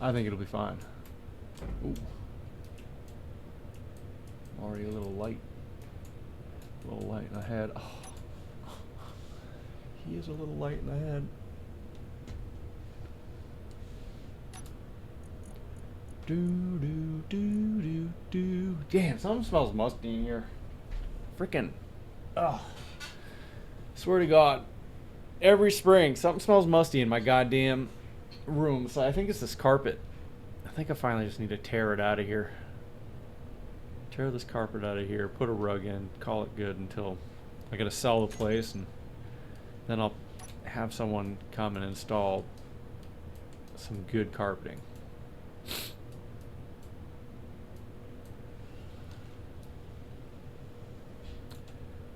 I think it'll be fine. Ooh. Already a little light in the head. Oh. He is a little light in the head. Do. Damn, something smells musty in here. Freaking. Oh. Swear to God. Every spring, something smells musty in my goddamn room. So I think it's this carpet. I think I finally just need to tear it out of here. Tear this carpet out of here, put a rug in, call it good until I gotta sell the place, and then I'll have someone come and install some good carpeting.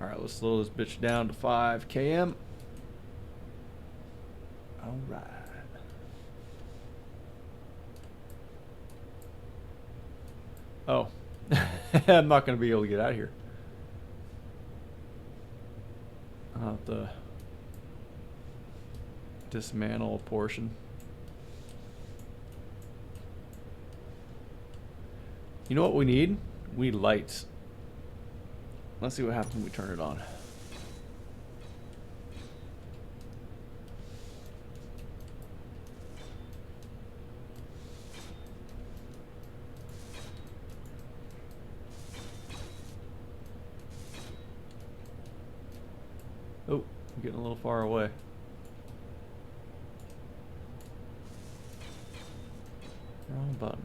Alright, let's slow this bitch down to 5 km. Alright. Oh. I'm not going to be able to get out of here. I'll have to dismantle a portion. You know what we need? We need lights. Let's see what happens when we turn it on. Oh, I'm getting a little far away. Wrong button.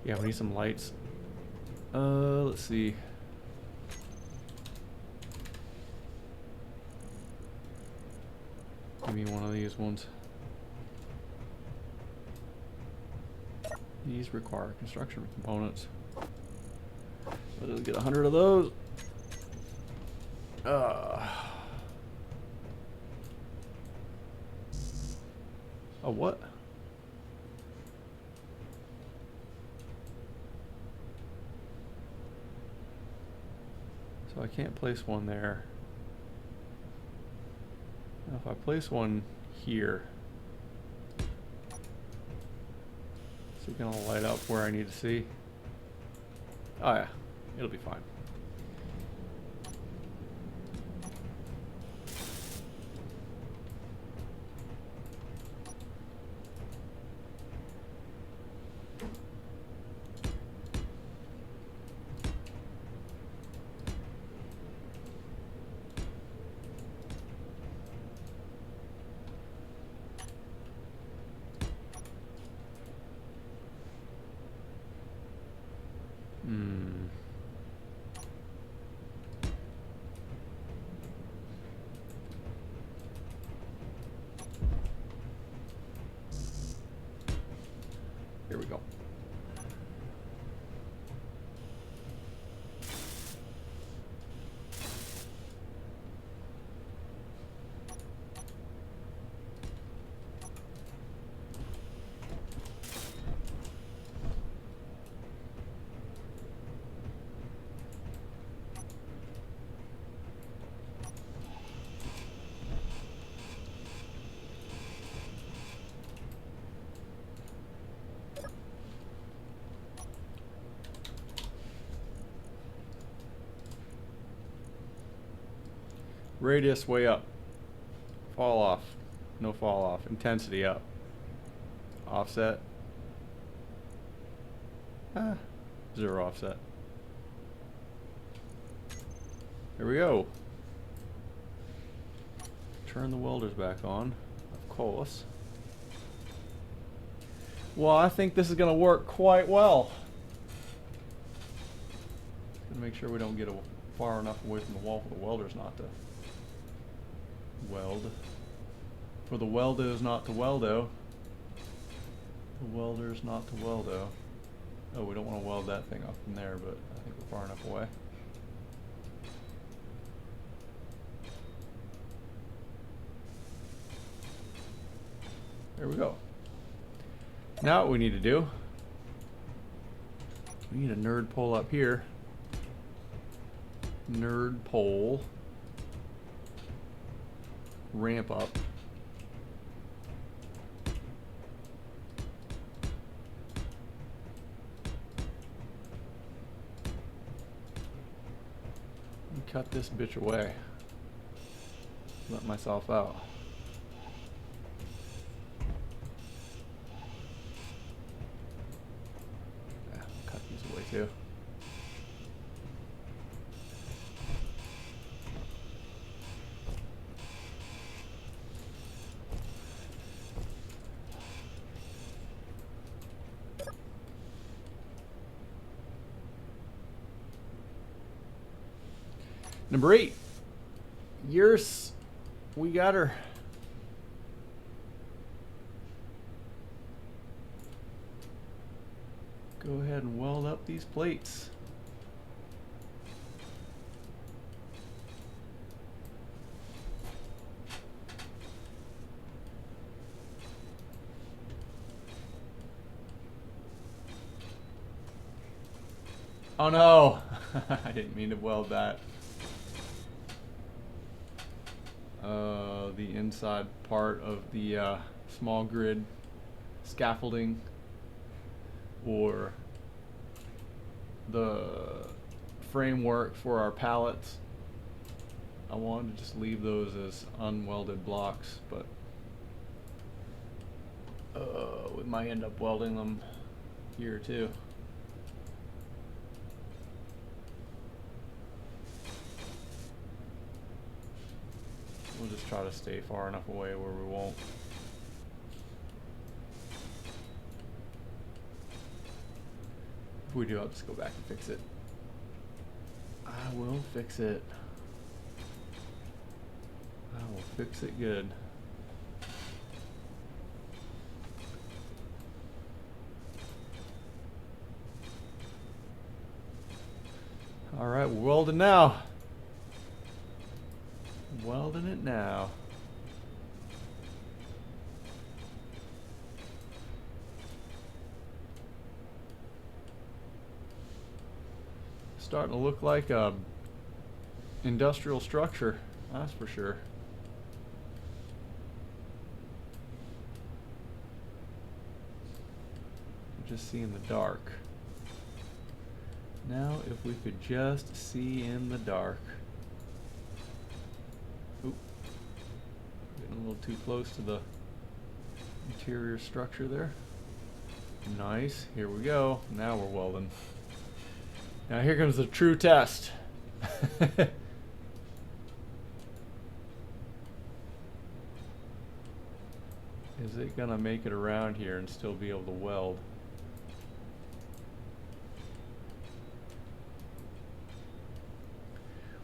Yeah, we need some lights. Let's see. Give me one of these ones. These require construction components. Let's get 100 of those. Oh, what? So I can't place one there. Now if I place one here, is it gonna light up where I need to see? Oh yeah, it'll be fine. Here we go. Radius way up. Fall off. No fall off. Intensity up. Offset. Zero offset. There we go. Turn the welders back on. Of course. Well, I think this is going to work quite well. Gonna make sure we don't get far enough away from the wall for the welders not to weld. For the weldos not to weldo. The welders not to weldo. Oh, we don't want to weld that thing up from there, but I think we're far enough away. There we go. Now what we need to do, we need a nerd pole up here. Nerd pole. Ramp up. And cut this bitch away. Let myself out. Yeah, cut these away too. Number 8. Yours. We got her. Go ahead and weld up these plates. Oh no! I didn't mean to weld that. The inside part of the small grid scaffolding, or the framework for our pallets. I wanted to just leave those as unwelded blocks, but we might end up welding them here too. We'll just try to stay far enough away where we won't. If we do, I'll just go back and fix it. I will fix it. I will fix it good. All right, we're welding now. Welding it now. Starting to look like a industrial structure, that's for sure. Just see in the dark. Now if we could just see in the dark. Oop. Getting a little too close to the interior structure there. Nice, here we go. Now we're welding. Now here comes the true test. Is it gonna make it around here and still be able to weld?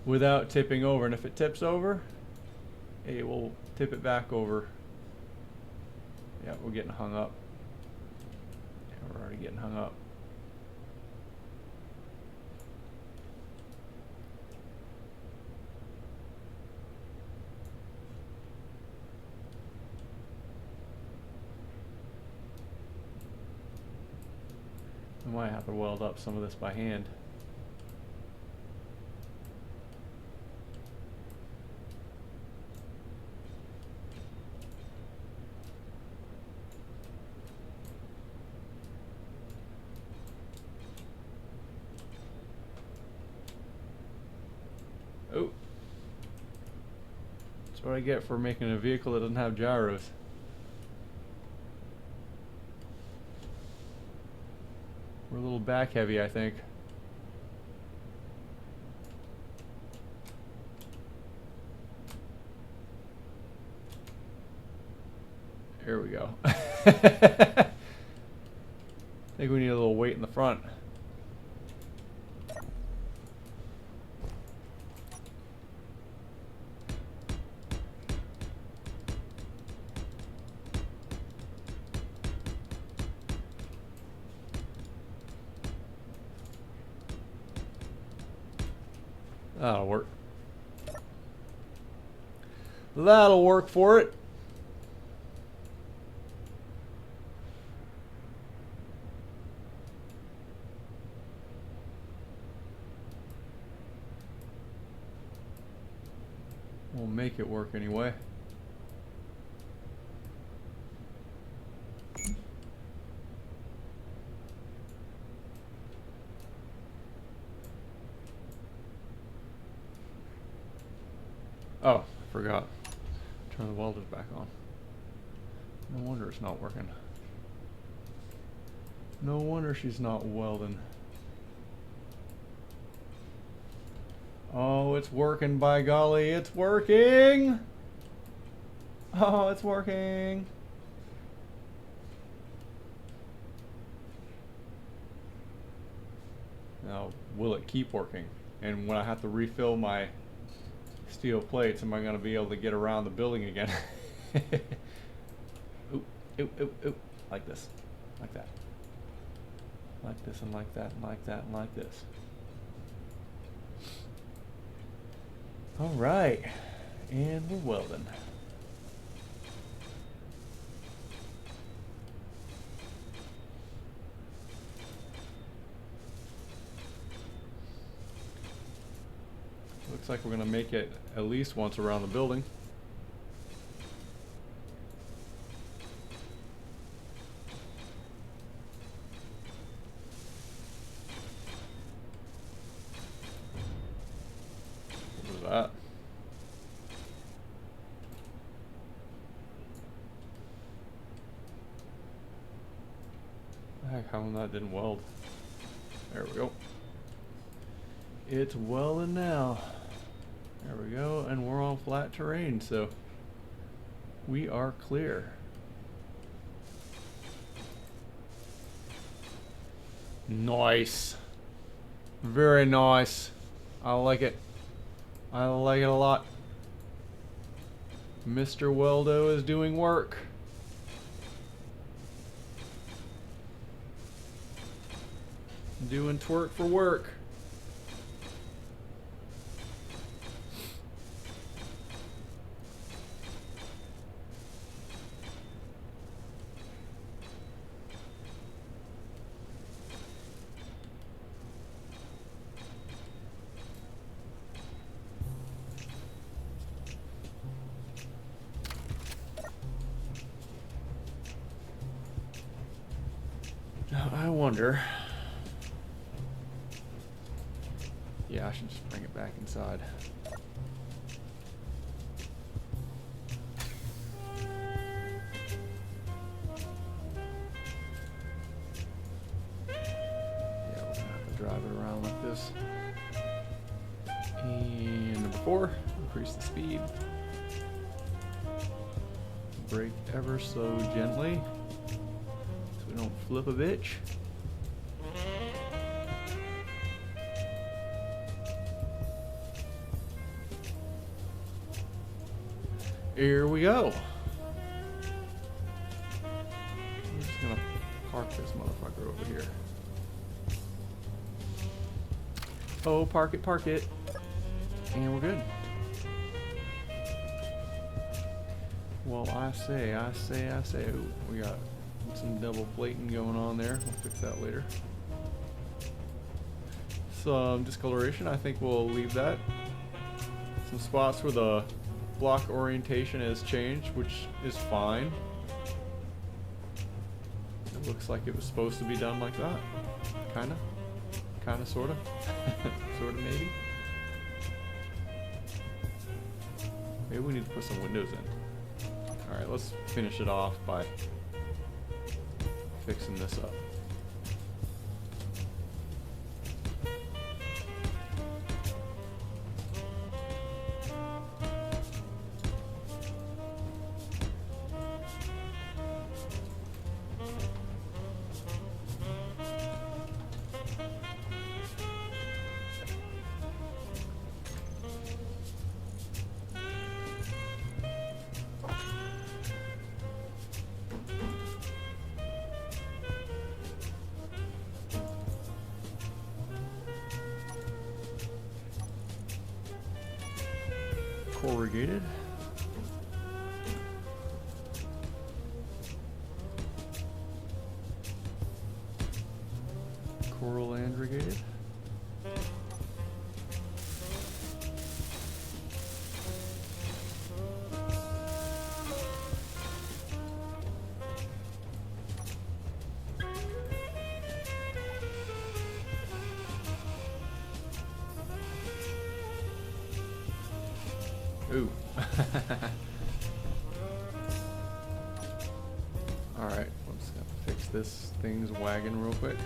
Without tipping over, and if it tips over, it will tip it back over. Yeah, we're getting hung up. Yeah, we're already getting hung up. I might have to weld up some of this by hand. Oh. That's what I get for making a vehicle that doesn't have gyros. We're a little back heavy, I think. There we go. I think we need a little weight in the front. That'll work. That'll work for it. We'll make it work anyway. Oh, I forgot. Turn the welders back on. No wonder it's not working. No wonder she's not welding. Oh, it's working, by golly, it's working! Oh, it's working! Now, will it keep working? And when I have to refill my steel plates, am I going to be able to get around the building again? Oop, oop, oop, oop. Like this. Like that. Like this and like that and like that and like this. Alright. And we're welding. Looks like we're gonna make it at least once around the building. What was that? Heck, how come that didn't weld? There we go. It's welding now. There we go, and we're on flat terrain, so we are clear. Nice. Very nice. I like it. I like it a lot. Mr. Weldo is doing work. Doing twerk for work. Now I wonder. Yeah, I should just bring it back inside. Yeah, we're gonna have to drive it around like this. And number 4, increase the speed. Brake ever so gently so we don't flip a bitch. Here we go. I'm just gonna park this motherfucker over here. Oh, park it. And we're good. Well, I say. Ooh, we got some double plating going on there. We'll fix that later. Some discoloration, I think we'll leave that. Some spots where the block orientation has changed, which is fine. It looks like it was supposed to be done like that. Kinda, sorta. Sorta, maybe. Maybe we need to put some windows in. Alright, let's finish it off by fixing this up. Corrugated. Coral and rigated. Ooh. Alright, I'm just gonna fix this thing's wagon real quick.